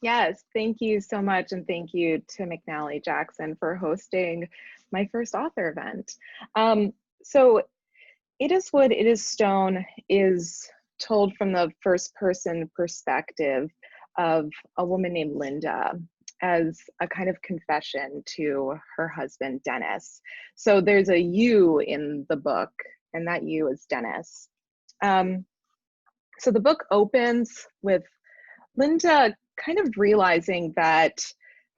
Yes, thank you so much. And thank you to McNally Jackson for hosting my first author event. So It is Wood, It is Stone is told from the first person perspective of a woman named Linda as a kind of confession to her husband, Dennis. So there's a you in the book, and that you is Dennis. Um, so the book opens with Linda kind of realizing that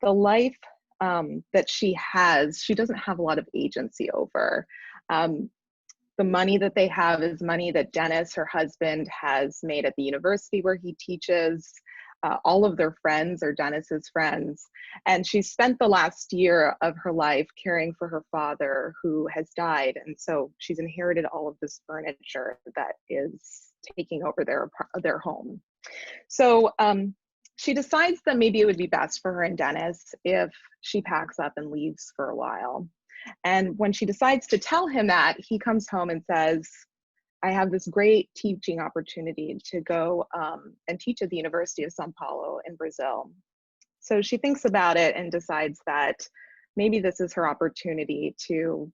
the life that she has, she doesn't have a lot of agency over. Um, the money that they have is money that Dennis, her husband, has made at the university where he teaches. All of their friends are Dennis's friends. And she spent the last year of her life caring for her father who has died. And so she's inherited all of this furniture that is taking over their home. So she decides that maybe it would be best for her and Dennis if she packs up and leaves for a while. And when she decides to tell him that, he comes home and says, I have this great teaching opportunity to go and teach at the University of São Paulo in Brazil. So she thinks about it and decides that maybe this is her opportunity to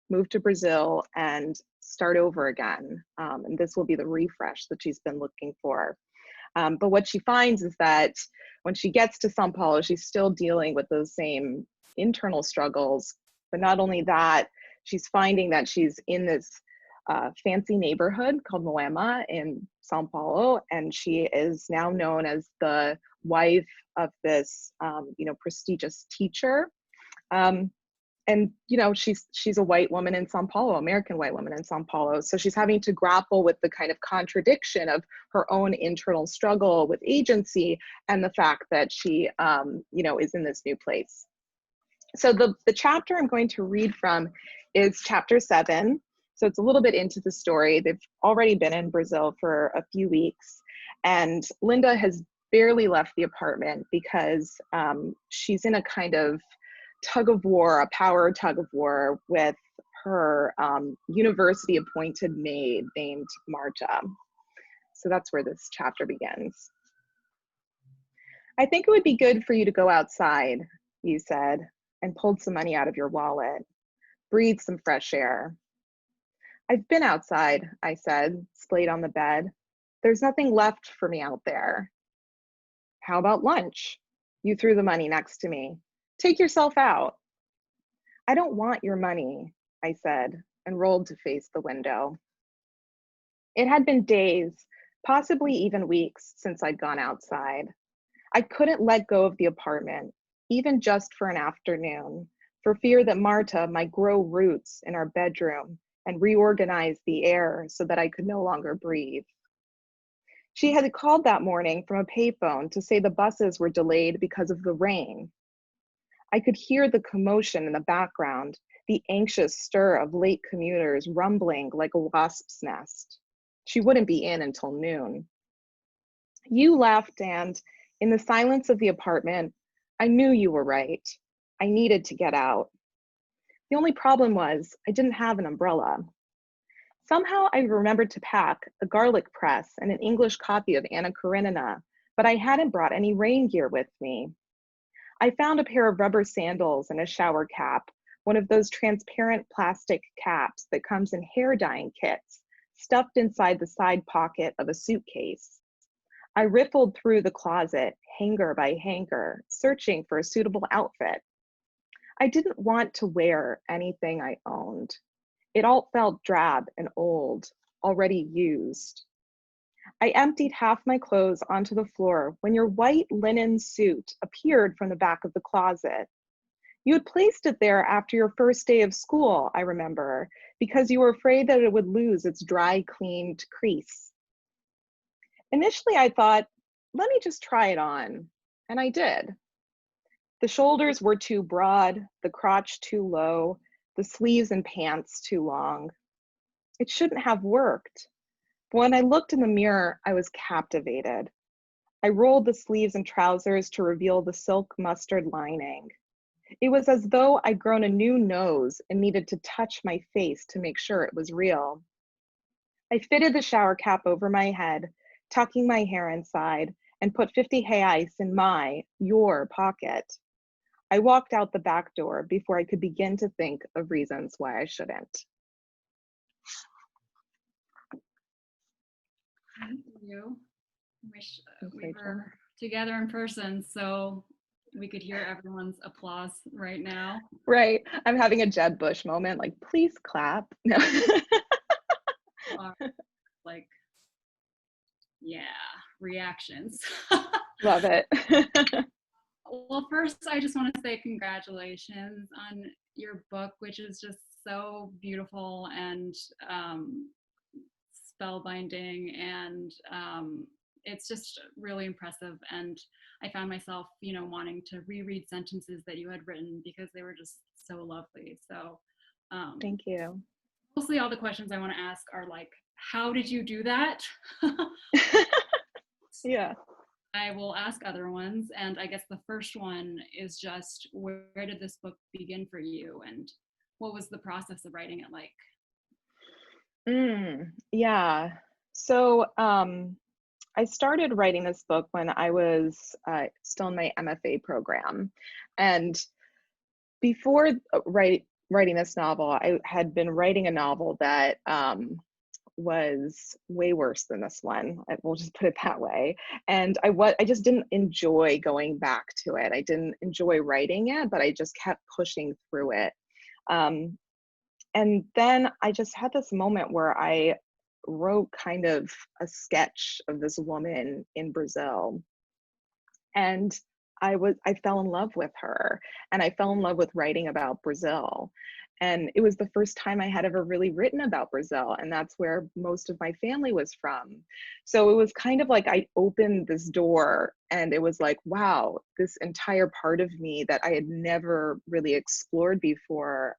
move to Brazil and start over again. And this will be the refresh that she's been looking for. But what she finds is that when she gets to São Paulo, she's still dealing with those same internal struggles. But not only that, she's finding that she's in this fancy neighborhood called Moema in São Paulo, and she is now known as the wife of this, prestigious teacher. And she's a white woman in São Paulo, American white woman in São Paulo. So she's having to grapple with the kind of contradiction of her own internal struggle with agency and the fact that she, is in this new place. So the chapter I'm going to read from is chapter 7. So it's a little bit into the story. They've already been in Brazil for a few weeks, and Linda has barely left the apartment because she's in a kind of tug of war, a power tug of war with her university appointed maid named Marta. So that's where this chapter begins. I think it would be good for you to go outside, you said, and pulled some money out of your wallet. Breathe some fresh air. I've been outside, I said, splayed on the bed. There's nothing left for me out there. How about lunch? You threw the money next to me. Take yourself out. I don't want your money, I said, and rolled to face the window. It had been days, possibly even weeks, since I'd gone outside. I couldn't let go of the apartment, even just for an afternoon, for fear that Marta might grow roots in our bedroom and reorganize the air so that I could no longer breathe. She had called that morning from a payphone to say the buses were delayed because of the rain. I could hear the commotion in the background, the anxious stir of late commuters rumbling like a wasp's nest. She wouldn't be in until noon. You left, and in the silence of the apartment, I knew you were right. I needed to get out. The only problem was I didn't have an umbrella. Somehow I remembered to pack a garlic press and an English copy of Anna Karenina, but I hadn't brought any rain gear with me. I found a pair of rubber sandals and a shower cap, one of those transparent plastic caps that comes in hair dyeing kits, stuffed inside the side pocket of a suitcase. I riffled through the closet, hanger by hanger, searching for a suitable outfit. I didn't want to wear anything I owned. It all felt drab and old, already used. I emptied half my clothes onto the floor when your white linen suit appeared from the back of the closet. You had placed it there after your first day of school, I remember, because you were afraid that it would lose its dry, cleaned crease. Initially, I thought, let me just try it on, and I did. The shoulders were too broad, the crotch too low, the sleeves and pants too long. It shouldn't have worked. But when I looked in the mirror, I was captivated. I rolled the sleeves and trousers to reveal the silk mustard lining. It was as though I'd grown a new nose and needed to touch my face to make sure it was real. I fitted the shower cap over my head, tucking my hair inside, and put 50 reais in your pocket. I walked out the back door before I could begin to think of reasons why I shouldn't. Thank you. I wish we were together in person so we could hear everyone's applause right now. Right. I'm having a Jeb Bush moment, like, please clap. No. Like, yeah, reactions. Love it. Well, first, I just want to say congratulations on your book, which is just so beautiful and spellbinding, and it's just really impressive. And I found myself, wanting to reread sentences that you had written because they were just so lovely. So thank you. Mostly all the questions I want to ask are like, how did you do that? Yeah. I will ask other ones, and I guess the first one is just, where did this book begin for you, and what was the process of writing it like? Yeah. So I started writing this book when I was still in my MFA program. And before writing this novel, I had been writing a novel that was way worse than this one. We'll just put it that way. And I just didn't enjoy going back to it. I didn't enjoy writing it, but I just kept pushing through it. And then I just had this moment where I wrote kind of a sketch of this woman in Brazil. And I fell in love with her, and I fell in love with writing about Brazil. And it was the first time I had ever really written about Brazil, and that's where most of my family was from. So it was kind of like I opened this door, and it was like, wow, this entire part of me that I had never really explored before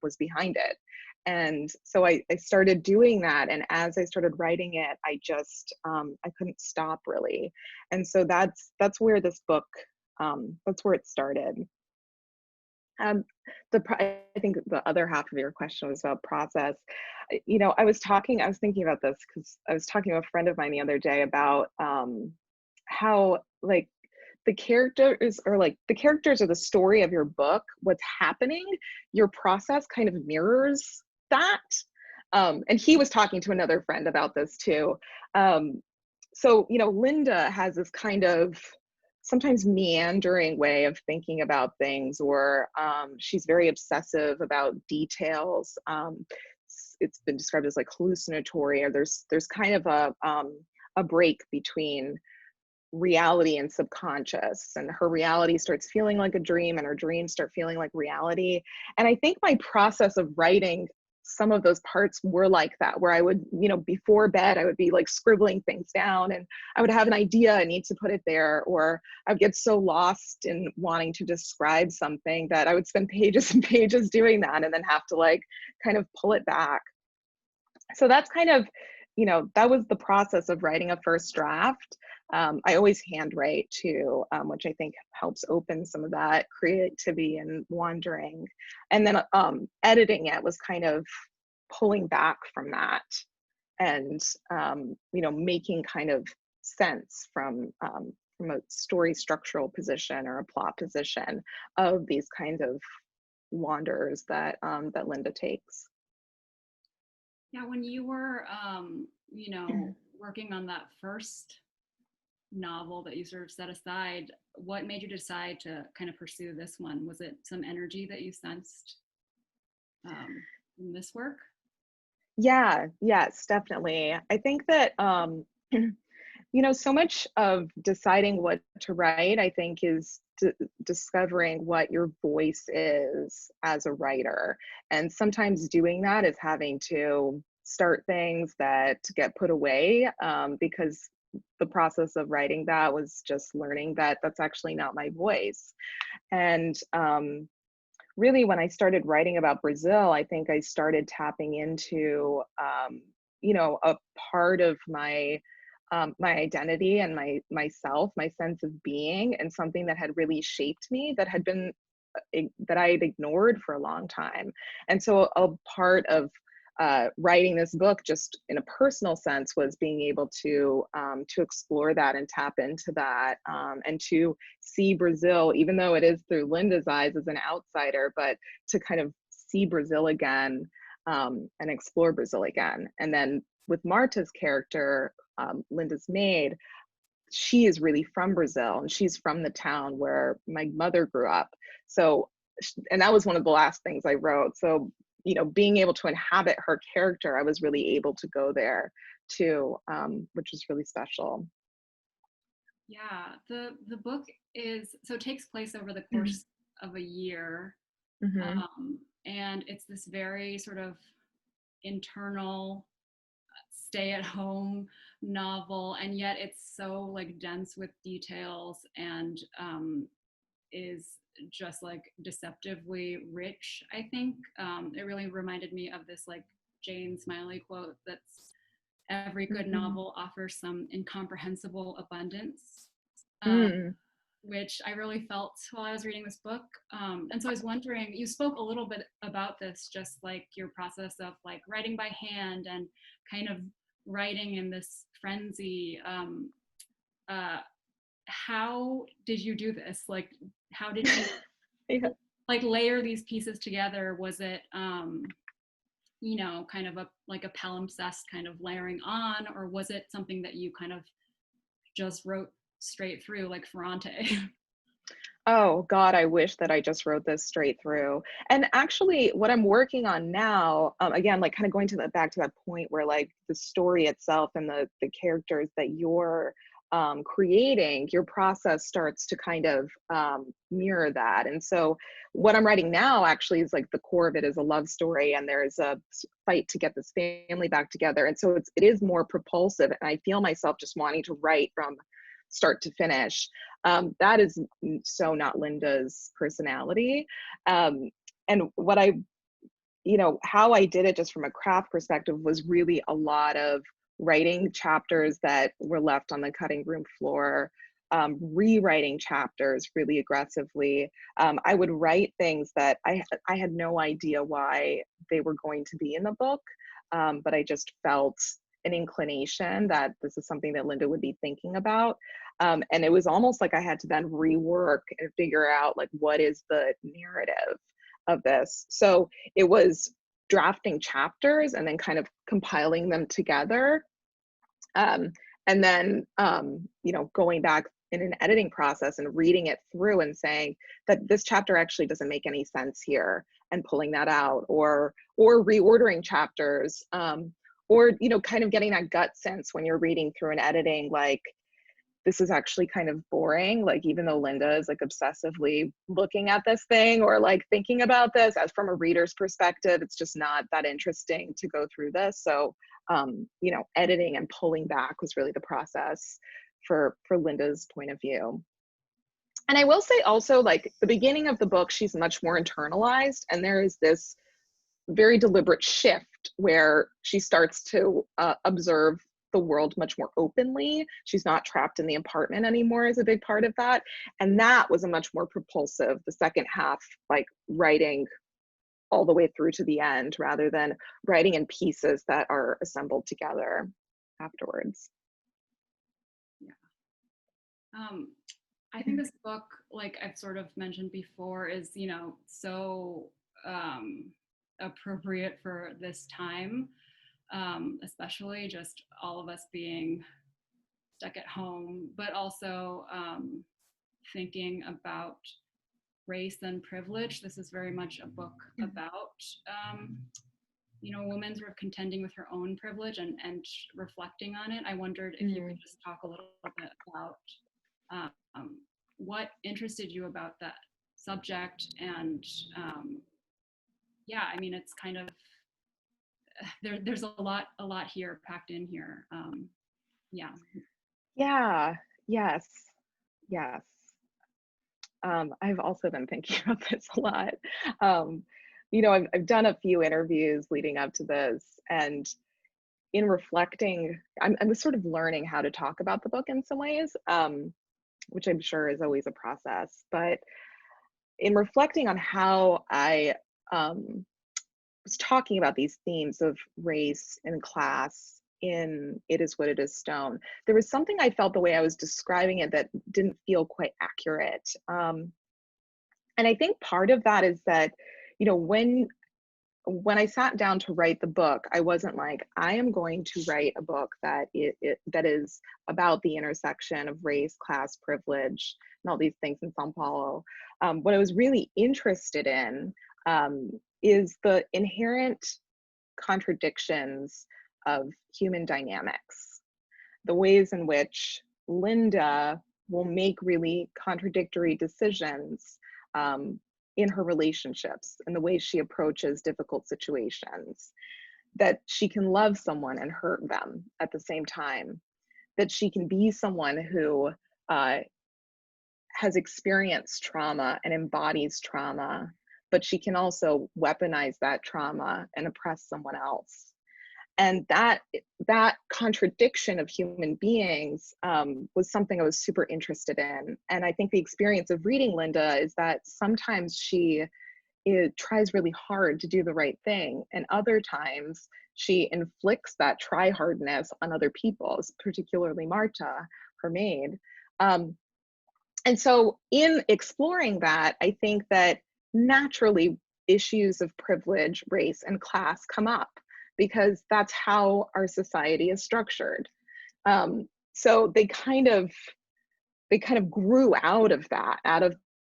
was behind it. And so I started doing that, and as I started writing it, I just I couldn't stop, really. And so that's where this book that's where it started. I think the other half of your question was about process. I was thinking about this because I was talking to a friend of mine the other day about how, like, the characters are the story of your book. What's happening, your process kind of mirrors that. And he was talking to another friend about this too. So Linda has this kind of sometimes meandering way of thinking about things, or she's very obsessive about details. It's been described as like hallucinatory, or there's kind of a break between reality and subconscious, and her reality starts feeling like a dream, and her dreams start feeling like reality. And I think my process of writing some of those parts were like that, where I would, before bed, I would be like scribbling things down, and I would have an idea, I need to put it there, or I would get so lost in wanting to describe something that I would spend pages and pages doing that, and then have to like kind of pull it back. So that's kind of, that was the process of writing a first draft. I always handwrite too, which I think helps open some of that creativity and wandering. And then editing it was kind of pulling back from that, and making kind of sense from a story structural position or a plot position of these kinds of wanders that that Linda takes. Yeah, when you were, working on that first novel that you sort of set aside, what made you decide to kind of pursue this one? Was it some energy that you sensed in this work? Yeah, yes, definitely. I think that, so much of deciding what to write, I think, is discovering what your voice is as a writer. And sometimes doing that is having to start things that get put away, because the process of writing that was just learning that that's actually not my voice. And really, when I started writing about Brazil, I think I started tapping into, a part of my my identity and myself, my sense of being, and something that had really shaped me, that had been that I had ignored for a long time. And so a part of writing this book, just in a personal sense, was being able to explore that and tap into that, and to see Brazil, even though it is through Linda's eyes as an outsider, but to kind of see Brazil again, and explore Brazil again. And then with Marta's character, Linda's maid, she is really from Brazil, and she's from the town where my mother grew up. So, and that was one of the last things I wrote. So, you know, being able to inhabit her character, I was really able to go there too, which was really special. Yeah, the book is, so it takes place over the course of a year, Mm-hmm. and it's this very sort of internal, stay-at-home novel, and yet it's so like dense with details, and is just like deceptively rich. I think it really reminded me of this like Jane Smiley quote that's, every good novel offers some incomprehensible abundance, Mm. which I really felt while I was reading this book. And so I was wondering, you spoke a little bit about this, just like your process of like writing by hand and kind of writing in this frenzy. How did you do this? Like, how did you Yeah. like layer these pieces together? Was it, you know, kind of a like a palimpsest kind of layering on, or was it something that you kind of just wrote straight through like Ferrante? Oh God, I wish that I just wrote this straight through. And actually, what I'm working on now, again, like kind of going to the back to that point where like the story itself and the characters that you're creating, your process starts to kind of mirror that. And so, what I'm writing now actually is like the core of it is a love story, and there's a fight to get this family back together. And so it is more propulsive, and I feel myself just wanting to write from start to finish. That is so not Linda's personality. And what I, you know, how I did it just from a craft perspective was really a lot of writing chapters that were left on the cutting room floor, rewriting chapters really aggressively. I would write things that I had no idea why they were going to be in the book, but I just felt an inclination that this is something that Linda would be thinking about. And it was almost like I had to then rework and figure out like, what is the narrative of this? So it was drafting chapters and then kind of compiling them together. And then, you know, going back in an editing process and reading it through and saying that this chapter actually doesn't make any sense here, and pulling that out, or reordering chapters, or, you know, kind of getting that gut sense when you're reading through and editing, like, this is actually kind of boring. Like, even though Linda is like obsessively looking at this thing or like thinking about this, as from a reader's perspective, it's just not that interesting to go through this. So, you know, editing and pulling back was really the process for Linda's point of view. And I will say also, like, the beginning of the book, she's much more internalized, and there is this very deliberate shift where she starts to observe the world much more openly. She's not trapped in the apartment anymore is a big part of that. And that was a much more propulsive, the second half, like writing all the way through to the end rather than writing in pieces that are assembled together afterwards. Yeah. I think this book, like I've sort of mentioned before, is, you know, so appropriate for this time, especially just all of us being stuck at home, but also thinking about race and privilege. This is very much a book about, you know, a woman sort of contending with her own privilege and reflecting on it. I wondered if you could just talk a little bit about what interested you about that subject, and yeah, I mean, it's kind of there's a lot here packed in here. Yeah. Yeah. Yes. Yes. I've also been thinking about this a lot. You know, I've done a few interviews leading up to this, and in reflecting, I'm sort of learning how to talk about the book in some ways, which I'm sure is always a process. But in reflecting on how I was talking about these themes of race and class in It Is What It Is Stone, there was something I felt the way I was describing it that didn't feel quite accurate. And I think part of that is that, you know, when I sat down to write the book, I wasn't like, I am going to write a book that that is about the intersection of race, class, privilege, and all these things in São Paulo. What I was really interested in is the inherent contradictions of human dynamics, the ways in which Linda will make really contradictory decisions in her relationships and the way she approaches difficult situations, that she can love someone and hurt them at the same time, that she can be someone who has experienced trauma and embodies trauma, but she can also weaponize that trauma and oppress someone else. And that contradiction of human beings was something I was super interested in. And I think the experience of reading Linda is that sometimes she tries really hard to do the right thing, and other times she inflicts that try hardness on other people, particularly Marta, her maid. And so in exploring that, I think that naturally issues of privilege, race, and class come up, because that's how our society is structured. So they kind of grew out of that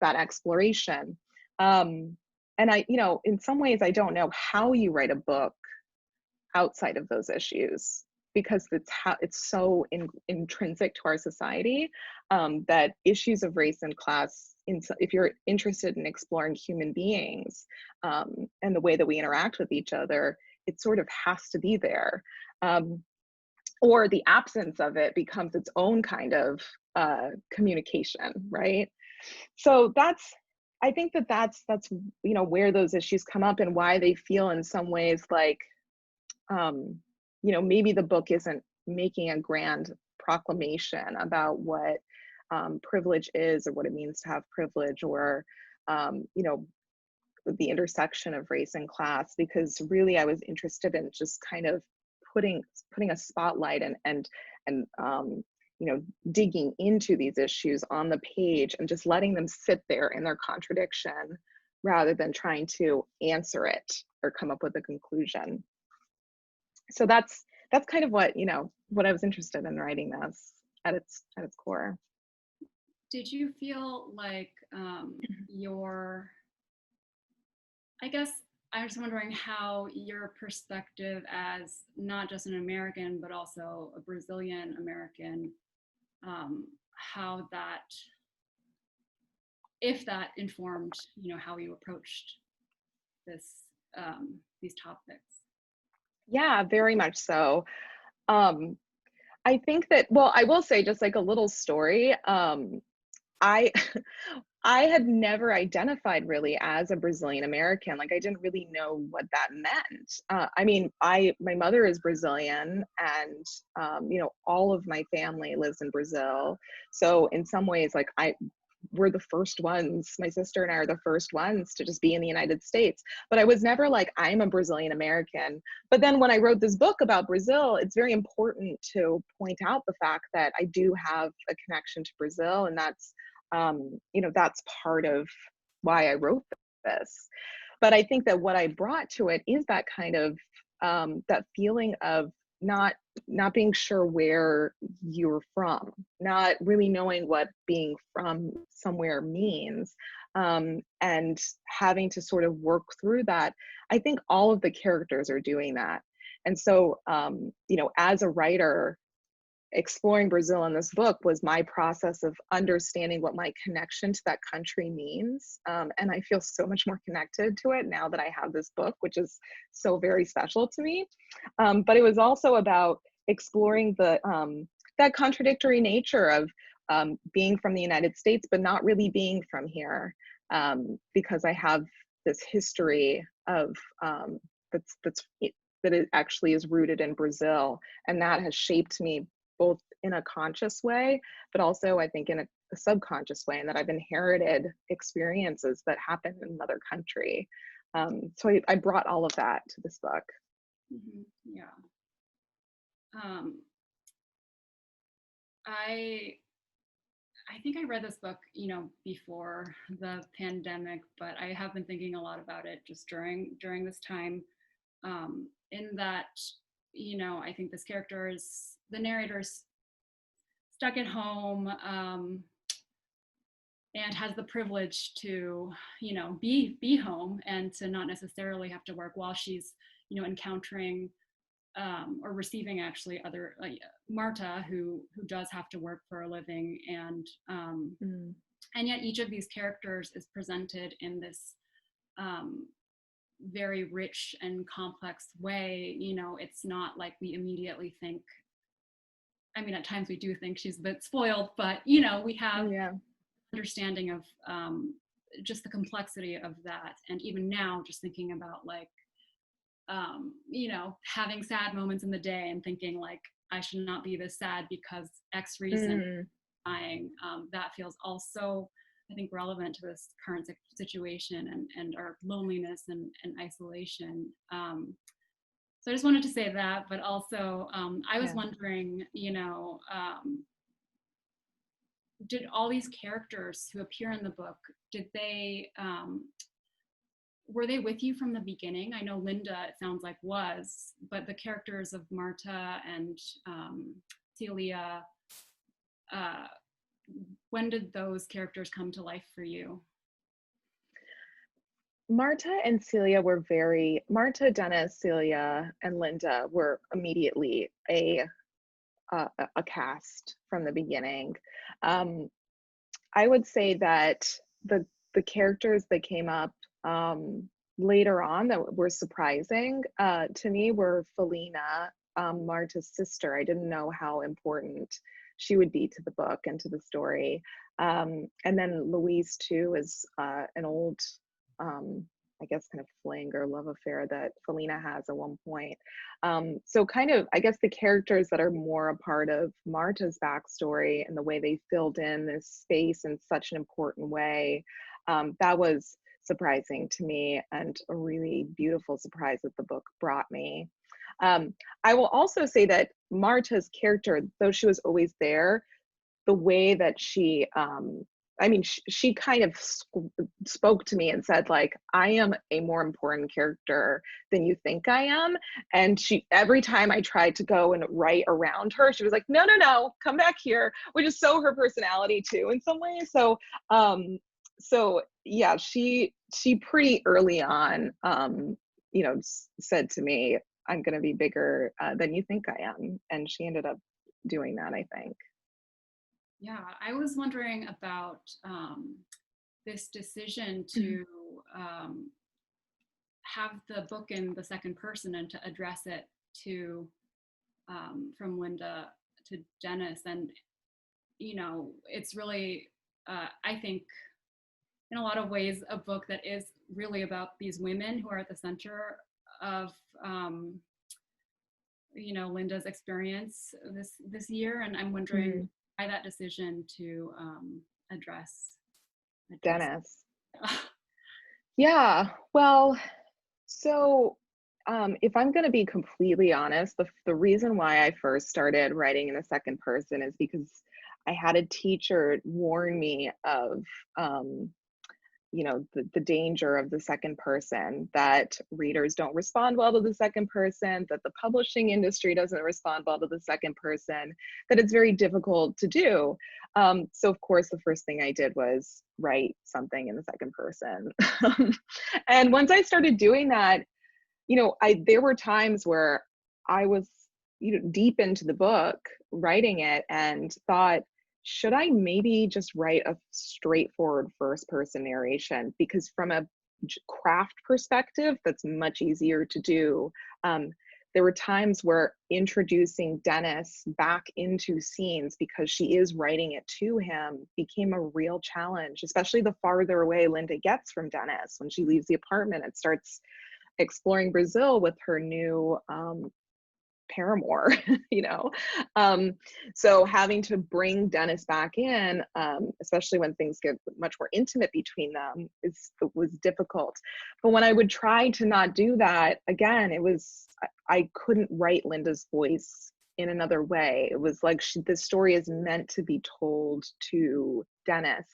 exploration. And I, you know, in some ways, I don't know how you write a book outside of those issues, because it's so intrinsic to our society, that issues of race and class, if you're interested in exploring human beings and the way that we interact with each other, it sort of has to be there. Or the absence of it becomes its own kind of communication, right? So I think that's you know, where those issues come up and why they feel in some ways like, you know, maybe the book isn't making a grand proclamation about what privilege is or what it means to have privilege, or you know, the intersection of race and class, because really I was interested in just kind of putting a spotlight and you know, digging into these issues on the page and just letting them sit there in their contradiction rather than trying to answer it or come up with a conclusion. So that's kind of what, you know, what I was interested in writing this at its core. Did you feel like I guess I was wondering how your perspective as not just an American, but also a Brazilian American, how that, if that informed, you know, how you approached these topics? Yeah, very much so. I think that, well, I will say just like a little story. I I had never identified really as a Brazilian American. Like I didn't really know what that meant. I mean, my mother is Brazilian, and you know, all of my family lives in Brazil. So in some ways, like we're the first ones, my sister and I are the first ones to just be in the United States. But I was never like, I'm a Brazilian American. But then when I wrote this book about Brazil, it's very important to point out the fact that I do have a connection to Brazil, and that's you know, that's part of why I wrote this. But I think that what I brought to it is that kind of that feeling of not being sure where you're from, not really knowing what being from somewhere means, and having to sort of work through that. I think all of the characters are doing that. And so, you know, as a writer, exploring Brazil in this book was my process of understanding what my connection to that country means. And I feel so much more connected to it now that I have this book, which is so very special to me. But it was also about exploring that contradictory nature of being from the United States, but not really being from here, because I have this history of that it actually is rooted in Brazil, and that has shaped me both in a conscious way, but also I think in a subconscious way, and that I've inherited experiences that happen in another country. So I brought all of that to this book. Yeah. I think I read this book, before the pandemic, but I have been thinking a lot about it just during this time. In that, I think this character is the narrator's stuck at home, and has the privilege to, be home and to not necessarily have to work while she's, encountering or receiving actually other Marta who does have to work for a living, and yet each of these characters is presented in this very rich and complex way. It's not like we immediately think, I mean, at times we do think she's a bit spoiled, but we have understanding of just the complexity of that. And even now, just thinking about like having sad moments in the day and thinking like, I should not be this sad because X reason dying. That feels also, I think, relevant to this current situation and our loneliness and isolation. So I just wanted to say that, but also I was wondering, did all these characters who appear in the book, were they with you from the beginning? I know Linda, it sounds like, was, but the characters of Marta and Celia, when did those characters come to life for you? Marta and Celia were Marta, Dennis, Celia, and Linda were immediately a cast from the beginning. I would say that the characters that came up later on that were surprising to me were Felina, Marta's sister. I didn't know how important she would be to the book and to the story. And then Louise too is an old, I guess, kind of fling or love affair that Felina has at one point. So kind of, I guess, the characters that are more a part of Marta's backstory and the way they filled in this space in such an important way, that was surprising to me and a really beautiful surprise that the book brought me. I will also say that Marta's character, though she was always there, the way that she, she kind of spoke to me and said, like, I am a more important character than you think I am. And every time I tried to go and write around her, she was like, no, come back here, which is so her personality too in some ways. So yeah, she pretty early on, said to me, I'm going to be bigger than you think I am. And she ended up doing that, I think. Yeah, I was wondering about this decision to have the book in the second person and to address it to from Linda to Dennis. And, it's really, I think, in a lot of ways, a book that is really about these women who are at the center of Linda's experience this year. And I'm wondering why that decision to address Dennis. Yeah, well, so if I'm going to be completely honest, the reason why I first started writing in the second person is because I had a teacher warn me of the danger of the second person, that readers don't respond well to the second person, that the publishing industry doesn't respond well to the second person, that it's very difficult to do. So of course, the first thing I did was write something in the second person. And once I started doing that, there were times where I was, deep into the book, writing it, and thought, should I maybe just write a straightforward first person narration? Because from a craft perspective, that's much easier to do. There were times where introducing Dennis back into scenes, because she is writing it to him, became a real challenge, especially the farther away Linda gets from Dennis. When she leaves the apartment and starts exploring Brazil with her new paramour, you know? So having to bring Dennis back in, especially when things get much more intimate between them, was difficult. But when I would try to not do that, again, I couldn't write Linda's voice in another way. It was like this story is meant to be told to Dennis.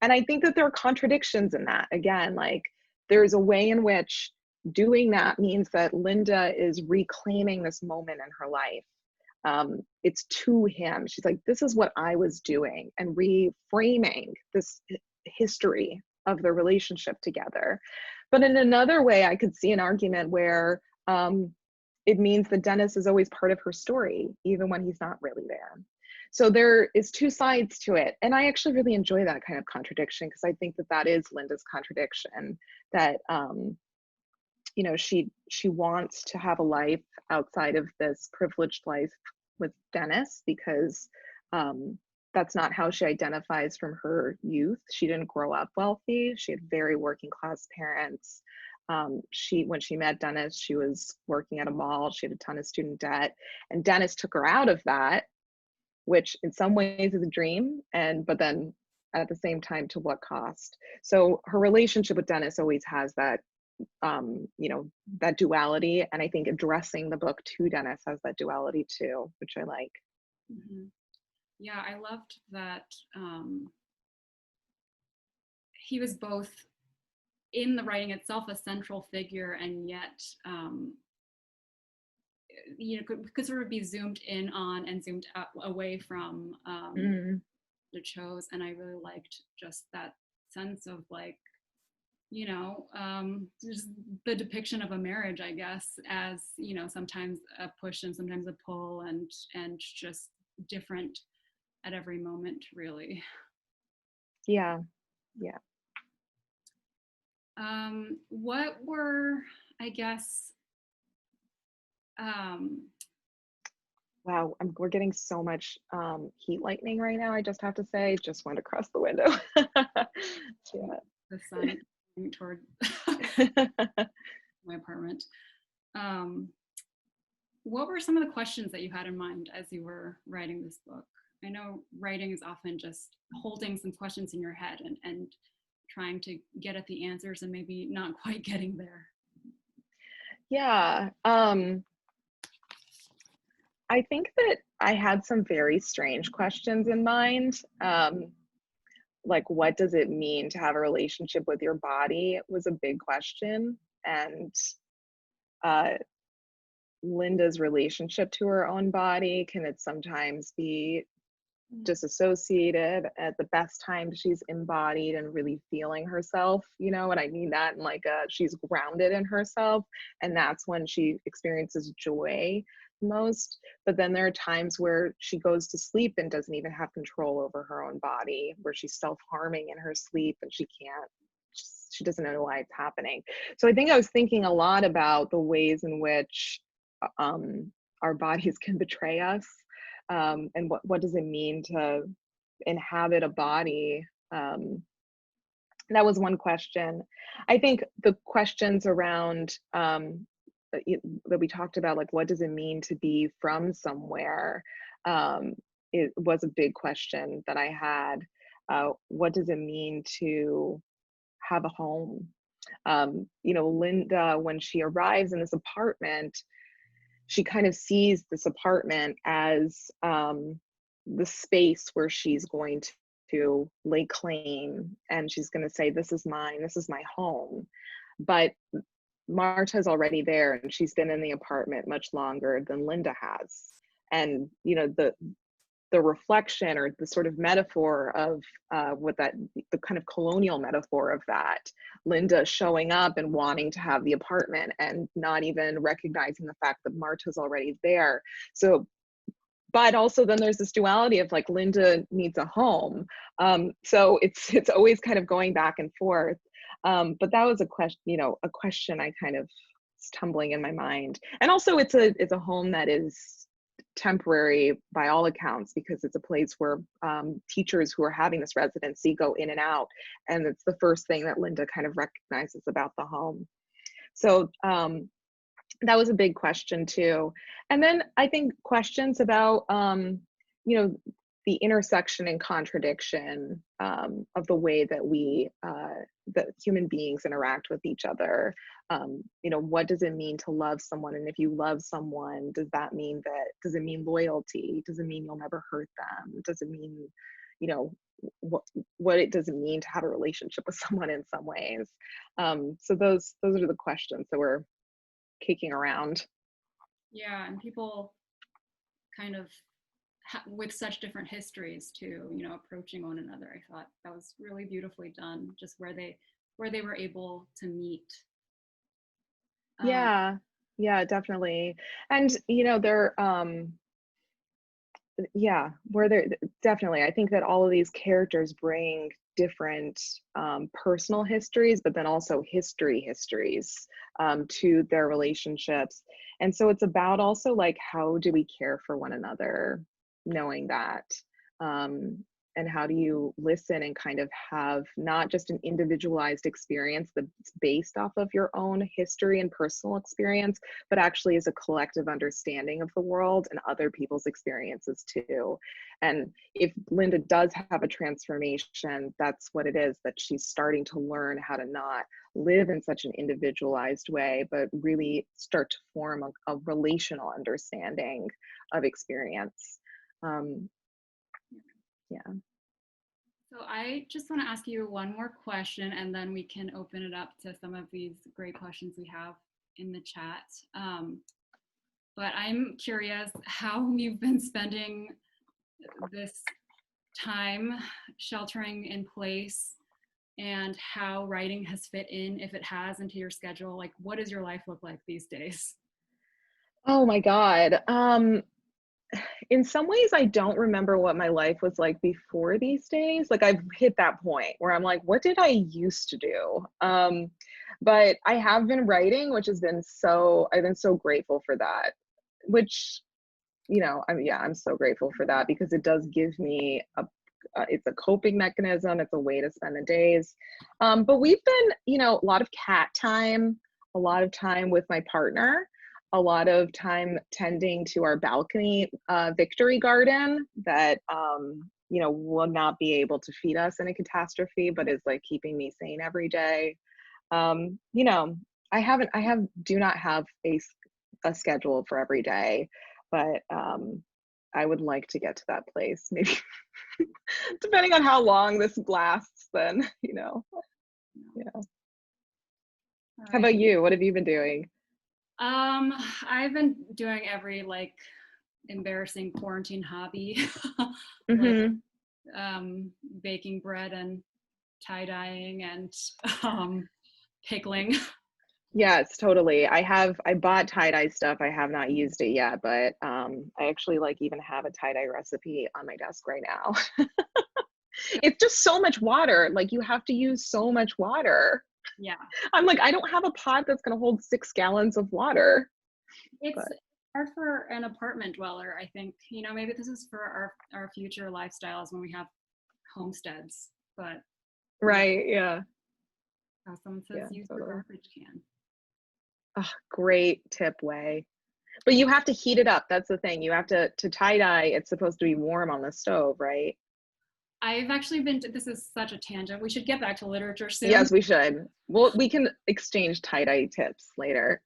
And I think that there are contradictions in that. Again, like there's a way in which doing that means that Linda is reclaiming this moment in her life. It's to him. She's like, this is what I was doing, and reframing this history of the relationship together. But in another way, I could see an argument where it means that Dennis is always part of her story, even when he's not really there. So there is two sides to it. And I actually really enjoy that kind of contradiction, because I think that that is Linda's contradiction, that you know, she wants to have a life outside of this privileged life with Dennis, because that's not how she identifies from her youth. She didn't grow up wealthy. She had very working class parents. When she met Dennis, she was working at a mall. She had a ton of student debt, and Dennis took her out of that, which in some ways is a dream, but then at the same time, to what cost? So her relationship with Dennis always has that, you know, that duality. And I think addressing the book to Dennis has that duality too, which I like. Mm-hmm. Yeah, I loved that he was both in the writing itself a central figure, and yet you know, could sort of be zoomed in on and zoomed out, away from the chose. And I really liked just that sense of like, you know, just the depiction of a marriage, I guess, as, you know, sometimes a push and sometimes a pull, and just different at every moment, really. Yeah. What were, I guess, wow, we're getting so much heat lightning right now. I just have to say, just went across the window. Yeah. The sun toward my apartment. What were some of the questions that you had in mind as you were writing this book? I know writing is often just holding some questions in your head and trying to get at the answers and maybe not quite getting there. Yeah. I think that I had some very strange questions in mind. Like, what does it mean to have a relationship with your body was a big question. And Linda's relationship to her own body, can it sometimes be disassociated? At the best time, she's embodied and really feeling herself, you know, and I mean that in like she's grounded in herself, and that's when she experiences joy most. But then there are times where she goes to sleep and doesn't even have control over her own body, where she's self-harming in her sleep, and she doesn't know why it's happening. So I think I was thinking a lot about the ways in which our bodies can betray us, and what does it mean to inhabit a body. That was one question. I think the questions around that we talked about, like what does it mean to be from somewhere, it was a big question that I had. What does it mean to have a home? You know, Linda, when she arrives in this apartment, she kind of sees this apartment as the space where she's going to lay claim, and she's going to say, this is mine, this is my home. But Marta's already there, and she's been in the apartment much longer than Linda has. And, you know, the reflection, or the sort of metaphor of the kind of colonial metaphor of that, Linda showing up and wanting to have the apartment and not even recognizing the fact that Marta's already there. So, but also then there's this duality of like Linda needs a home. So it's always kind of going back and forth. But that was a question, you know, a question I kind of tumbling in my mind. And also it's a home that is temporary by all accounts, because it's a place where teachers who are having this residency go in and out, and it's the first thing that Linda kind of recognizes about the home. So that was a big question too. And then I think questions about, you know, the intersection and contradiction of the way that that human beings interact with each other. You know, what does it mean to love someone? And if you love someone, does it mean loyalty? Does it mean you'll never hurt them? Does it mean, you know, what it doesn't mean to have a relationship with someone in some ways? So those are the questions that we're kicking around. Yeah, and people kind of with such different histories too, you know, approaching one another. I thought that was really beautifully done, just where they were able to meet. Yeah, definitely. And you know, where they're definitely, I think that all of these characters bring different personal histories, but then also histories to their relationships. And so it's about also like, how do we care for one another, knowing that, and how do you listen and kind of have not just an individualized experience that's based off of your own history and personal experience, but actually is a collective understanding of the world and other people's experiences too. And if Linda does have a transformation, that's what it is, that she's starting to learn how to not live in such an individualized way, but really start to form a relational understanding of experience. Yeah. So I just want to ask you one more question, and then we can open it up to some of these great questions we have in the chat. But I'm curious how you've been spending this time sheltering in place, and how writing has fit in, if it has, into your schedule. Like, what does your life look like these days? Oh my God. In some ways, I don't remember what my life was like before these days. Like, I've hit that point where I'm like, what did I used to do? But I have been writing, which has been I've been so grateful for that, which, you know, I'm so grateful for that, because it does give me it's a coping mechanism. It's a way to spend the days. But we've been, you know, a lot of cat time, a lot of time with my partner, a lot of time tending to our balcony victory garden that, you know, will not be able to feed us in a catastrophe, but is like keeping me sane every day. You know, do not have a schedule for every day, but I would like to get to that place, maybe depending on how long this lasts, then, you know. Yeah. Right. How about you? What have you been doing? I've been doing every like embarrassing quarantine hobby, like baking bread and tie-dyeing and pickling. Yes, totally. I bought tie-dye stuff. I have not used it yet, but I actually like even have a tie-dye recipe on my desk right now. It's just so much water. Like, you have to use so much water. Yeah. I'm like, I don't have a pot that's going to hold 6 gallons of water. It's hard for an apartment dweller, I think. You know, maybe this is for our future lifestyles when we have homesteads, but right, yeah. Someone says use the garbage can. Oh, great tip, Way. But you have to heat it up. That's the thing. You have to tie-dye, it's supposed to be warm on the stove, right? I've actually this is such a tangent. We should get back to literature soon. Yes, we should. Well, we can exchange tie-dye tips later.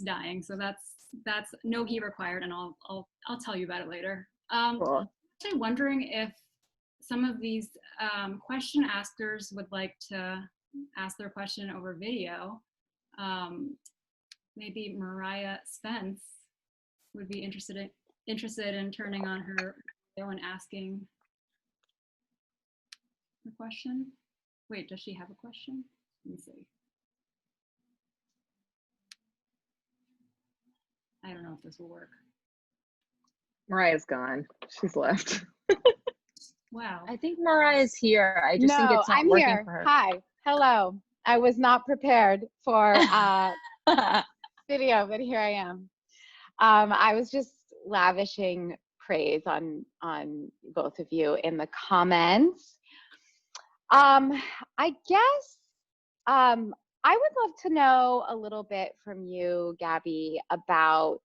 Dyeing, so that's no heat required, and I'll tell you about it later. Cool. I'm actually wondering if some of these question askers would like to ask their question over video. Maybe Mariah Spence would be interested in turning on her video and asking the question. Wait, does she have a question? Let me see. I don't know if this will work. Mariah's gone. She's left. Wow. I think Mariah's here. I just think it's not working for her. Hi. Hello. I was not prepared for video, but here I am. I was just lavishing praise on both of you in the comments. I guess I would love to know a little bit from you, Gabby, about,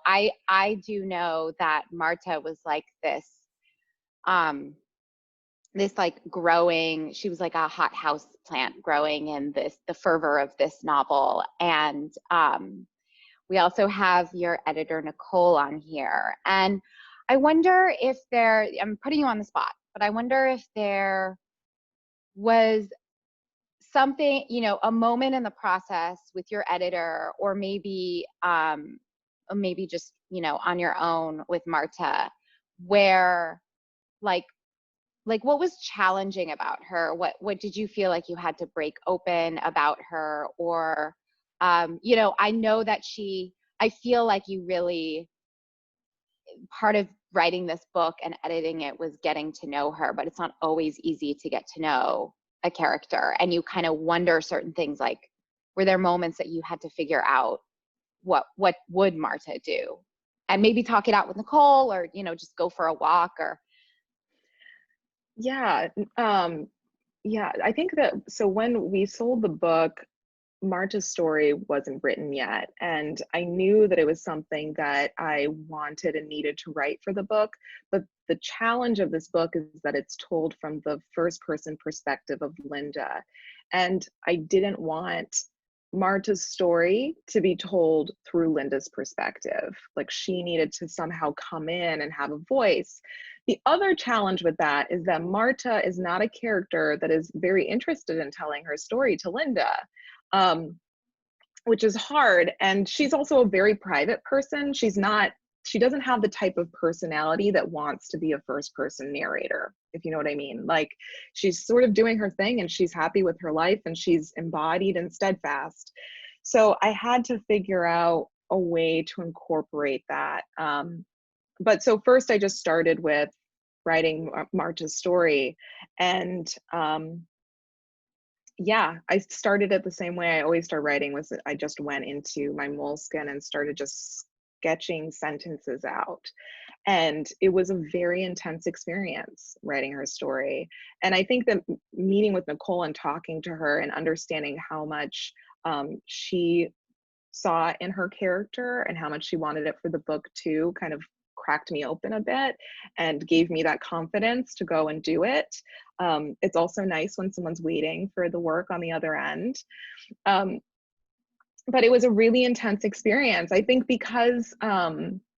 I do know that Marta was like this like growing, she was like a hot house plant growing in the fervor of this novel. And we also have your editor, Nicole, on here. And I wonder if I'm putting you on the spot, but I wonder if there was something, a moment in the process with your editor, or maybe just, on your own with Marta, where like what was challenging about her? What did you feel like you had to break open about her? Or, I know that I feel like you really, part of writing this book and editing it was getting to know her, but it's not always easy to get to know a character. And you kind of wonder certain things, like, were there moments that you had to figure out what would Marta do? And maybe talk it out with Nicole, or, just go for a walk, or. Yeah. Yeah, I think that, so when we sold the book, Marta's story wasn't written yet. And I knew that it was something that I wanted and needed to write for the book. But the challenge of this book is that it's told from the first person perspective of Linda. And I didn't want Marta's story to be told through Linda's perspective. Like, she needed to somehow come in and have a voice. The other challenge with that is that Marta is not a character that is very interested in telling her story to Linda, which is hard. And she's also a very private person. She doesn't have the type of personality that wants to be a first person narrator, if you know what I mean. Like, she's sort of doing her thing and she's happy with her life and she's embodied and steadfast. So I had to figure out a way to incorporate that. But so first I just started with writing Marta's story. And yeah, I started it the same way I always start writing, was I just went into my moleskin and started just sketching sentences out. And it was a very intense experience writing her story. And I think that meeting with Nicole and talking to her and understanding how much she saw in her character and how much she wanted it for the book too, kind of cracked me open a bit and gave me that confidence to go and do it. It's also nice when someone's waiting for the work on the other end. But it was a really intense experience, I think, because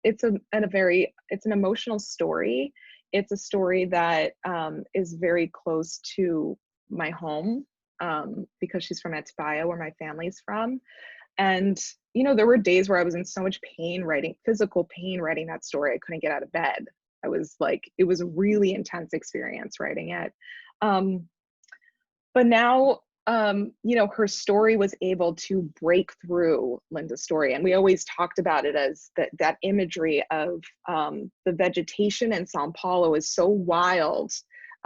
it's an emotional story. It's a story that is very close to my home, because she's from Etibaya, where my family's from. And, there were days where I was in so much pain physical pain writing that story. I couldn't get out of bed. It was a really intense experience writing it. But now, her story was able to break through Linda's story. And we always talked about it as that imagery of the vegetation in São Paulo is so wild,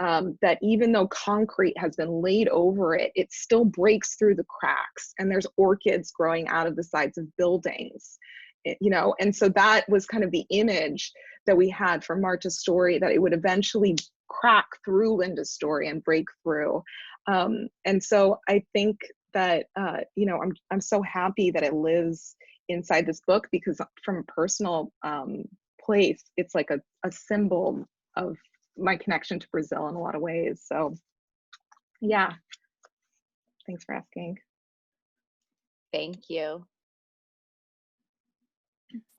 that even though concrete has been laid over it, it still breaks through the cracks, and there's orchids growing out of the sides of buildings, and so that was kind of the image that we had for Marta's story, that it would eventually crack through Linda's story and break through. And so I think that, I'm so happy that it lives inside this book, because from a personal place, it's like a symbol of my connection to Brazil in a lot of ways. So yeah, thanks for asking. Thank you.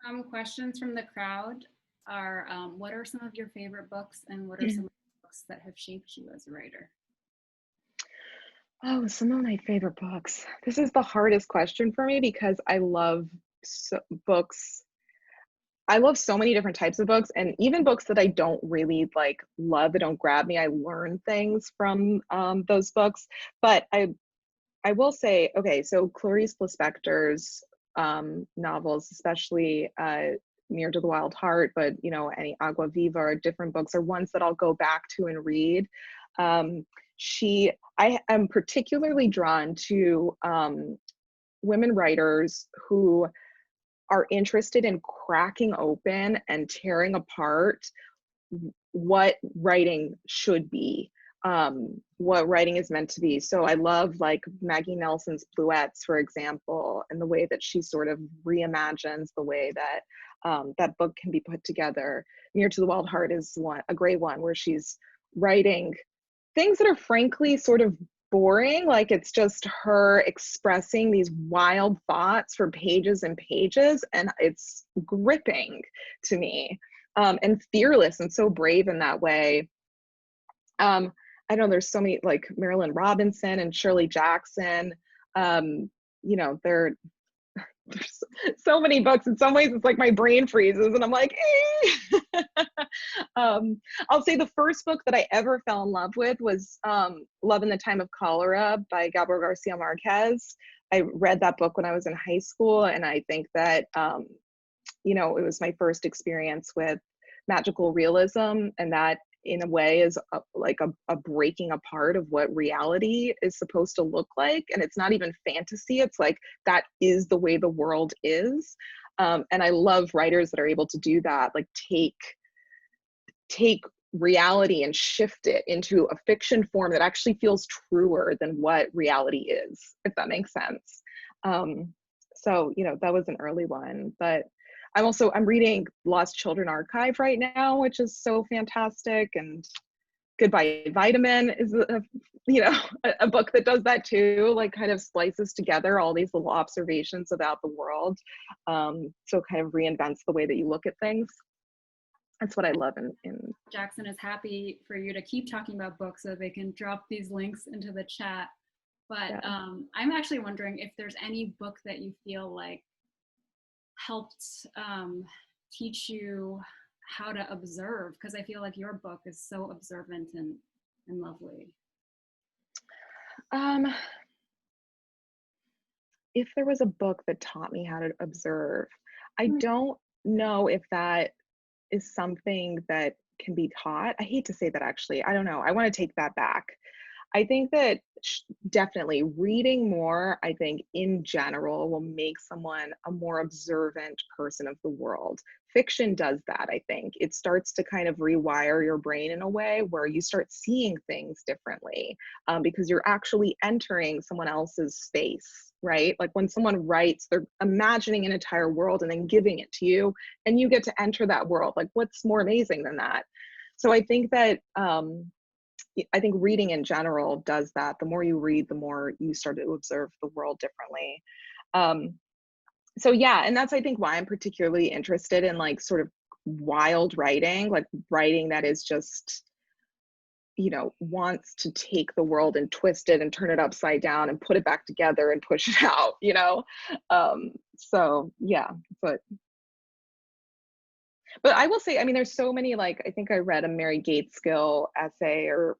Some questions from the crowd are, what are some of your favorite books, and what are some of the books that have shaped you as a writer? Oh, some of my favorite books. This is the hardest question for me, because I love books. I love so many different types of books, and even books that I don't really love, that don't grab me, I learn things from those books. But I will say, okay, so Clarice Lispector's novels, especially Near to the Wild Heart, but any Agua Viva or different books, are ones that I'll go back to and read. I am particularly drawn to women writers who are interested in cracking open and tearing apart what writing should be. what writing is meant to be. So I love like Maggie Nelson's Bluets, for example, and the way that she sort of reimagines the way that that book can be put together. Near to the Wild Heart is a great one where she's writing things that are frankly sort of boring, like it's just her expressing these wild thoughts for pages and pages, and it's gripping to me, and fearless and so brave in that way. I know there's so many, like Marilyn Robinson and Shirley Jackson, you know, there's so many books. In some ways it's like my brain freezes and I'm like, eh. I'll say the first book that I ever fell in love with was Love in the Time of Cholera by Gabriel Garcia Marquez. I read that book when I was in high school, and I think that you know, it was my first experience with magical realism, and that in a way is like a breaking apart of what reality is supposed to look like. And it's not even fantasy, it's like that is the way the world is. And I love writers that are able to do that, like take reality and shift it into a fiction form that actually feels truer than what reality is, if that makes sense. So, you know, that was an early one. But I'm reading Lost Children Archive right now, which is so fantastic. And Goodbye Vitamin is a book that does that too, like kind of splices together all these little observations about the world. So kind of reinvents the way that you look at things. That's what I love in Jackson is happy for you to keep talking about books so they can drop these links into the chat. But yeah. I'm actually wondering if there's any book that you feel like helped teach you how to observe, because I feel like your book is so observant and lovely. If there was a book that taught me how to observe, I don't know if that is something that can be taught. I hate to say that, actually. I don't know. I want to take that back. I think that definitely reading more, I think in general, will make someone a more observant person of the world. Fiction does that, I think. It starts to kind of rewire your brain in a way where you start seeing things differently, because you're actually entering someone else's space, right? Like when someone writes, they're imagining an entire world and then giving it to you, and you get to enter that world. Like what's more amazing than that? So I think that I think reading in general does that. The more you read, the more you start to observe the world differently. So yeah, and that's, I think, why I'm particularly interested in like sort of wild writing, like writing that is just, you know, wants to take the world and twist it and turn it upside down and put it back together and push it out, you know? So yeah, but I will say, I mean, there's so many, like, I think I read a Mary Gateskill essay or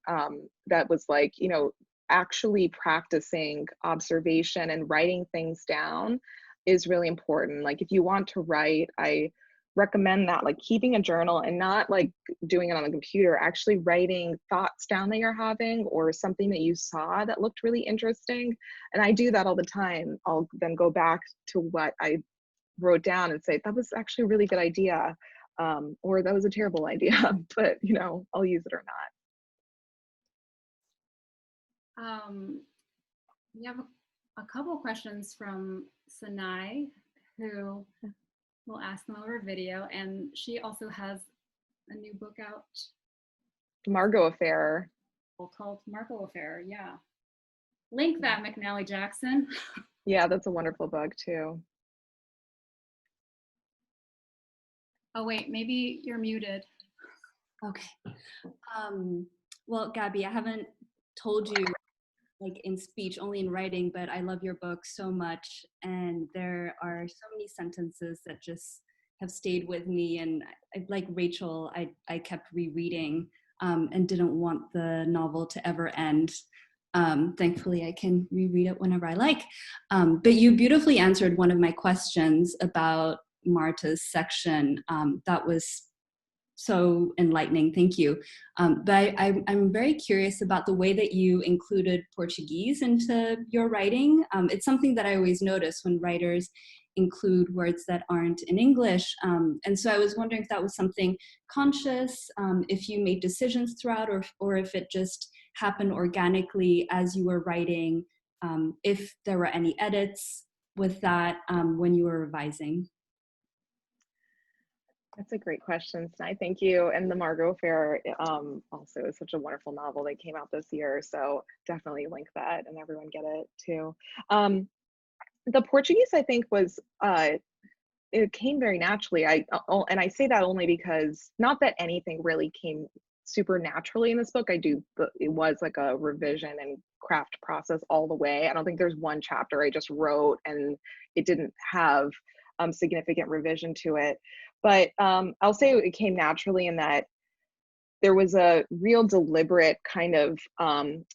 that was like, you know, actually practicing observation and writing things down is really important. Like if you want to write, I recommend that, like keeping a journal and not like doing it on the computer, actually writing thoughts down that you're having or something that you saw that looked really interesting. And I do that all the time. I'll then go back to what I wrote down and say, that was actually a really good idea. Or that was a terrible idea, but you know, I'll use it or not. We have a couple questions from Sanai, who will ask them over video, and she also has a new book out. Margot Affair. Called Margot Affair, yeah. Link that, McNally Jackson. Yeah, that's a wonderful book too. Oh wait, maybe you're muted. Okay. Well, Gabby, I haven't told you like in speech, only in writing, but I love your book so much. And there are so many sentences that just have stayed with me. And like Rachel, I kept rereading and didn't want the novel to ever end. Thankfully, I can reread it whenever I like. But you beautifully answered one of my questions about Marta's section. That was so enlightening, thank you. But I'm very curious about the way that you included Portuguese into your writing. It's something that I always notice when writers include words that aren't in English. And so I was wondering if that was something conscious, if you made decisions throughout, or if it just happen organically as you were writing, if there were any edits with that when you were revising? That's a great question, Snai. Thank you. And The Margot Affair also is such a wonderful novel that came out this year. So definitely link that and everyone get it too. The Portuguese, I think, was, it came very naturally. And I say that only because, not that anything really came super naturally in this book. It was like a revision and craft process all the way. I don't think there's one chapter I just wrote and it didn't have significant revision to it. But I'll say it came naturally in that there was a real deliberate kind of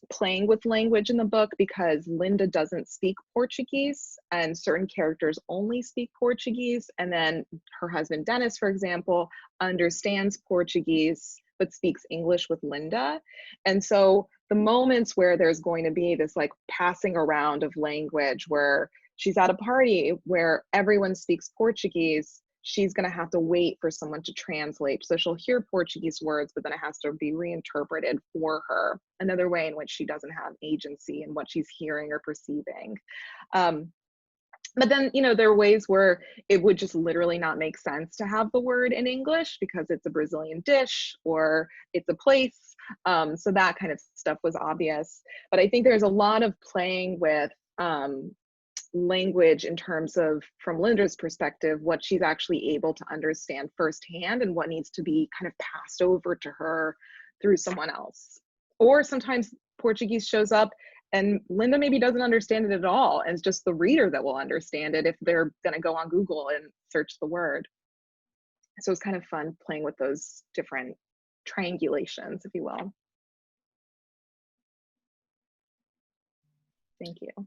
playing with language in the book, because Linda doesn't speak Portuguese and certain characters only speak Portuguese. And then her husband, Dennis, for example, understands Portuguese but speaks English with Linda. And so the moments where there's going to be this like passing around of language, where she's at a party where everyone speaks Portuguese, she's going to have to wait for someone to translate. So she'll hear Portuguese words, but then it has to be reinterpreted for her. Another way in which she doesn't have agency in what she's hearing or perceiving. But then, you know, there are ways where it would just literally not make sense to have the word in English because it's a Brazilian dish or it's a place. So that kind of stuff was obvious. But I think there's a lot of playing with language in terms of, from Linda's perspective, what she's actually able to understand firsthand and what needs to be kind of passed over to her through someone else. Or sometimes Portuguese shows up and Linda maybe doesn't understand it at all, and it's just the reader that will understand it if they're going to go on Google and search the word. So it's kind of fun playing with those different triangulations, if you will. Thank you.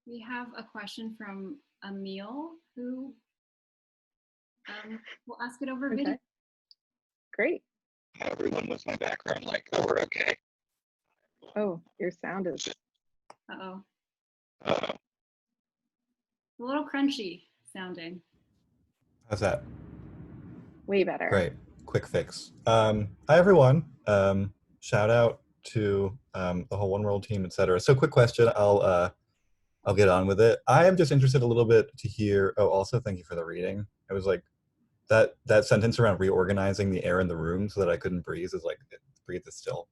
We have a question from Emil, who will ask it over video. Great. Everyone, was my background like, oh, we're okay? Oh, your sound is... Uh-oh. Uh, A little crunchy sounding. How's that? Way better. Great. Quick fix. Hi, everyone. Shout out to the whole One World team, etc. So quick question. I'll get on with it. I am just interested a little bit to hear. Oh, also thank you for the reading. It was like that sentence around reorganizing the air in the room so that I couldn't breathe is like, breathe is still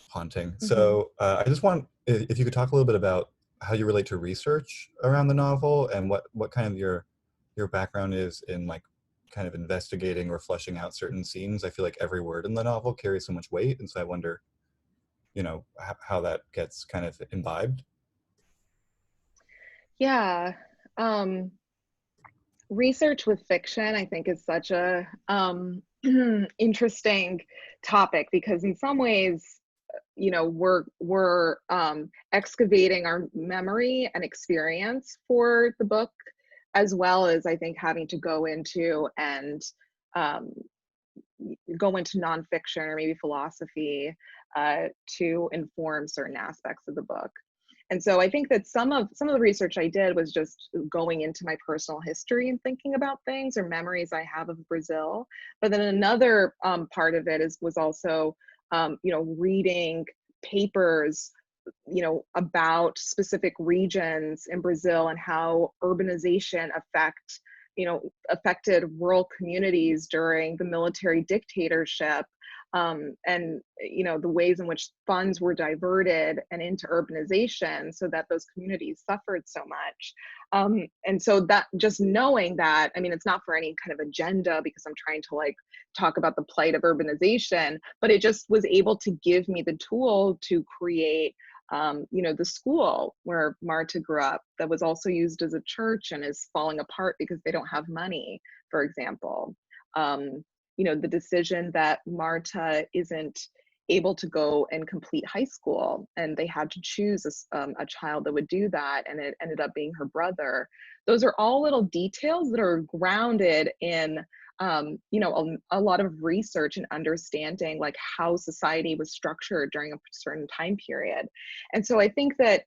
haunting. Mm-hmm. So I just want, if you could talk a little bit about how you relate to research around the novel and what kind of your background is in like kind of investigating or fleshing out certain scenes. I feel like every word in the novel carries so much weight, and so I wonder, you know, how that gets kind of imbibed. Yeah. Research with fiction, I think, is such a interesting topic, because in some ways, you know, we're excavating our memory and experience for the book, as well as I think having to go into nonfiction or maybe philosophy to inform certain aspects of the book. And so I think that some of the research I did was just going into my personal history and thinking about things or memories I have of Brazil. But then another part of it was also, you know, reading papers, you know, about specific regions in Brazil and how urbanization affected rural communities during the military dictatorship. And you know, the ways in which funds were diverted and into urbanization so that those communities suffered so much. And so that, just knowing that, I mean, it's not for any kind of agenda because I'm trying to like talk about the plight of urbanization, but it just was able to give me the tool to create you know, the school where Marta grew up, that was also used as a church and is falling apart because they don't have money, for example. You know, the decision that Marta isn't able to go and complete high school, and they had to choose a child that would do that, and it ended up being her brother. Those are all little details that are grounded in you know, a lot of research and understanding like how society was structured during a certain time period. And so I think that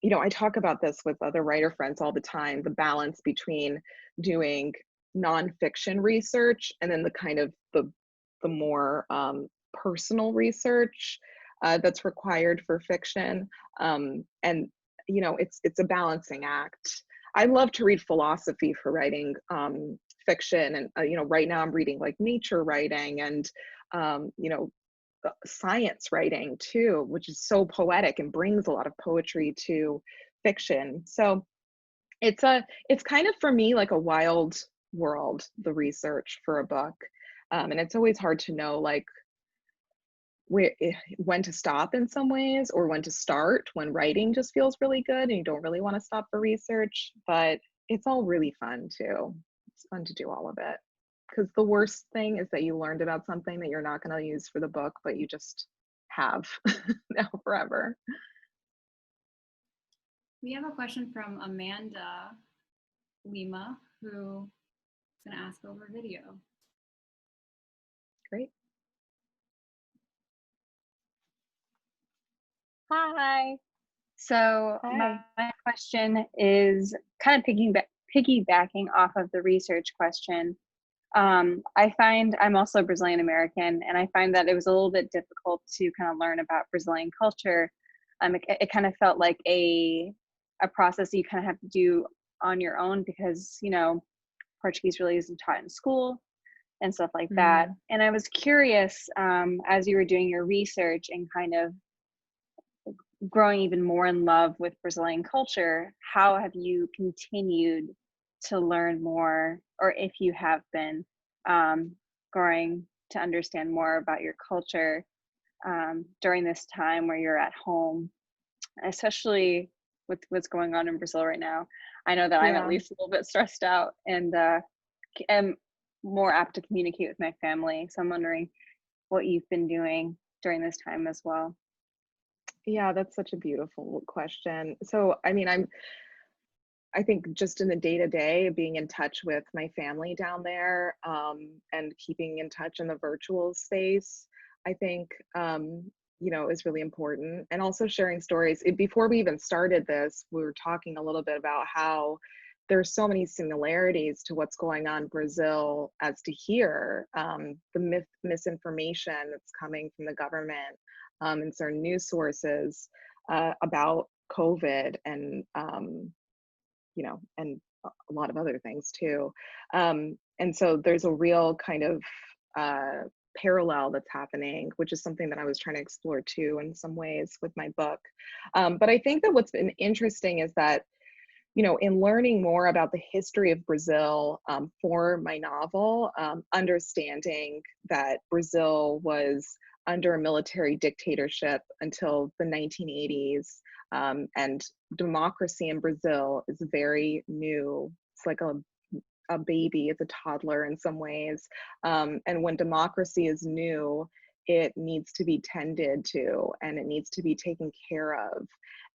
you know, I talk about this with other writer friends all the time, the balance between doing nonfiction research and then the kind of the more personal research that's required for fiction. And, you know, it's a balancing act. I love to read philosophy for writing fiction. And, you know, right now I'm reading like nature writing and, you know, science writing too, which is so poetic and brings a lot of poetry to fiction. So it's kind of for me like a wild world, the research for a book. And it's always hard to know like when to stop in some ways, or when to start when writing just feels really good and you don't really want to stop for research. But it's all really fun too. It's fun to do all of it, because the worst thing is that you learned about something that you're not going to use for the book, but you just have now forever. We have a question from Amanda Lima, who is going to ask over video. Great. Hi. So Hi. my question is kind of piggybacking off of the research question. I find I'm also Brazilian American, and I find that it was a little bit difficult to kind of learn about Brazilian culture. It kind of felt like a process you kind of have to do on your own, because, you know, Portuguese really isn't taught in school and stuff like that. And I was curious, as you were doing your research and kind of growing even more in love with Brazilian culture, how have you continued to learn more, or if you have been growing to understand more about your culture during this time where you're at home, especially with what's going on in Brazil right now? I know that I'm at least a little bit stressed out and am more apt to communicate with my family. So I'm wondering what you've been doing during this time as well. Yeah, that's such a beautiful question. So, I mean, I think just in the day-to-day, being in touch with my family down there and keeping in touch in the virtual space, I think, you know, is really important. And also sharing stories. Before we even started this, we were talking a little bit about how there's so many similarities to what's going on in Brazil as to here. The misinformation that's coming from the government and certain news sources about COVID and, you know, and a lot of other things too. And so there's a real kind of parallel that's happening, which is something that I was trying to explore too in some ways with my book. But I think that what's been interesting is that, you know, in learning more about the history of Brazil for my novel, understanding that Brazil was under a military dictatorship until the 1980s, and democracy in Brazil is very new. It's like a baby, it's a toddler in some ways. And when democracy is new, it needs to be tended to and it needs to be taken care of.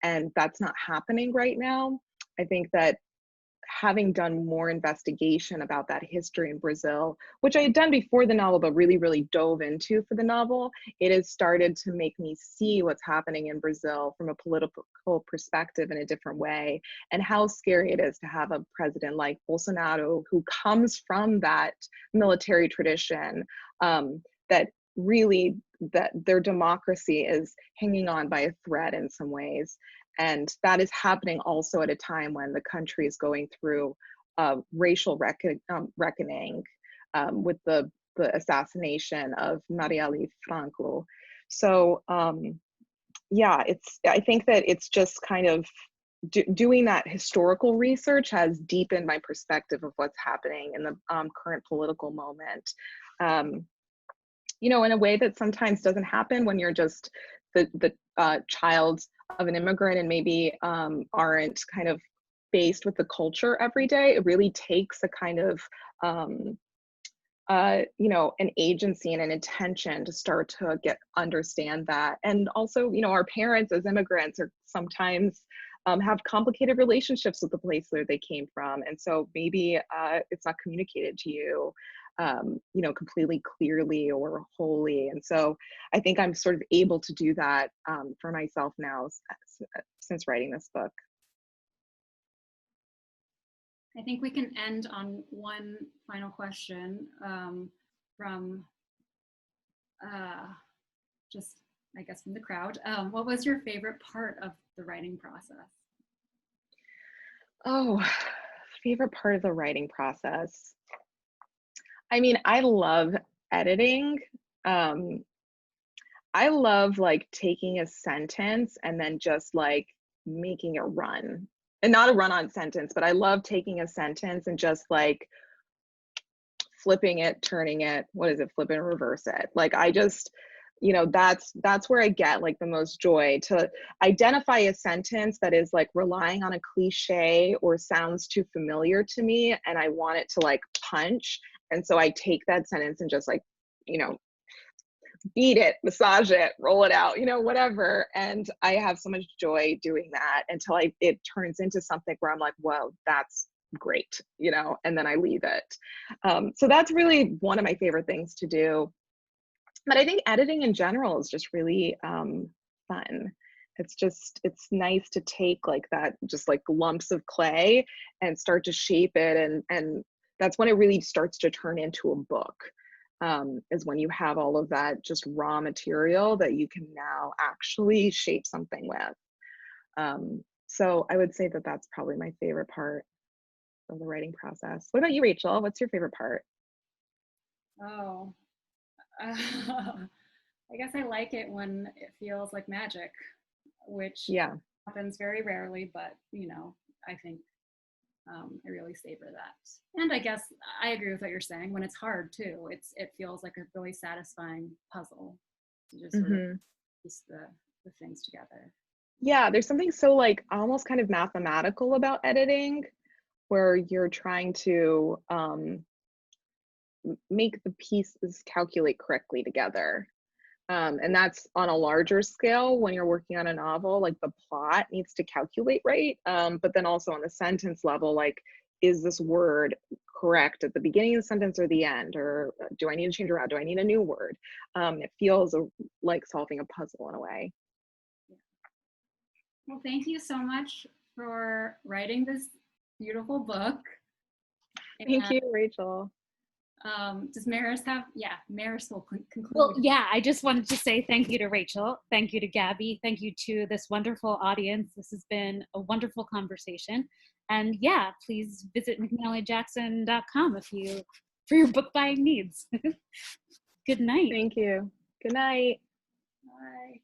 And that's not happening right now. I think that having done more investigation about that history in Brazil, which I had done before the novel, but really dove into for the novel, it has started to make me see what's happening in Brazil from a political perspective in a different way, and how scary it is to have a president like Bolsonaro, who comes from that military tradition, that really that their democracy is hanging on by a thread in some ways. And that is happening also at a time when the country is going through racial reckoning with the assassination of Marielle Franco. So yeah, I think that it's just kind of doing that historical research has deepened my perspective of what's happening in the current political moment. You know, in a way that sometimes doesn't happen when you're just the child of an immigrant and maybe aren't kind of faced with the culture every day. It really takes a kind of, you know, an agency and an intention to start to understand that. And also, you know, our parents as immigrants are sometimes have complicated relationships with the place where they came from. And so maybe it's not communicated to you, you know, completely clearly or wholly. And so I think I'm sort of able to do that for myself now since writing this book. I think we can end on one final question from just, I guess, from the crowd, what was your favorite part of the writing process? Oh, favorite part of the writing process. I mean, I love editing. I love like taking a sentence and then just like making a run. And not a run-on sentence, but I love taking a sentence and just like flipping it, turning it, what is it, flip it and reverse it. Like I just, that's where I get like the most joy, to identify a sentence that is like relying on a cliche or sounds too familiar to me, and I want it to like punch. And so I take that sentence and just like, beat it, massage it, roll it out, whatever. And I have so much joy doing that until it turns into something where I'm like, whoa, that's great, and then I leave it. So that's really one of my favorite things to do. But I think editing in general is just really fun. It's nice to take like that, just like lumps of clay and start to shape it. And that's when it really starts to turn into a book, is when you have all of that just raw material that you can now actually shape something with. So I would say that that's probably my favorite part of the writing process. What about you, Rachel? What's your favorite part? Oh, I guess I like it when it feels like magic, which happens very rarely, but I think I really savor that. And I guess I agree with what you're saying. When it's hard too, it feels like a really satisfying puzzle to just sort of piece the things together. Yeah, there's something so like almost kind of mathematical about editing, where you're trying to make the pieces calculate correctly together. And that's on a larger scale when you're working on a novel, like the plot needs to calculate right. But then also on the sentence level, like, is this word correct at the beginning of the sentence or the end? Or do I need to change around? Do I need a new word? It feels like solving a puzzle in a way. Well, thank you so much for writing this beautiful book. Thank you, Rachel. Does Maris have? Yeah, Maris will conclude. Well, yeah, I just wanted to say thank you to Rachel. Thank you to Gabby. Thank you to this wonderful audience. This has been a wonderful conversation. And yeah, please visit McNallyJackson.com for your book buying needs. Good night. Thank you. Good night. Bye.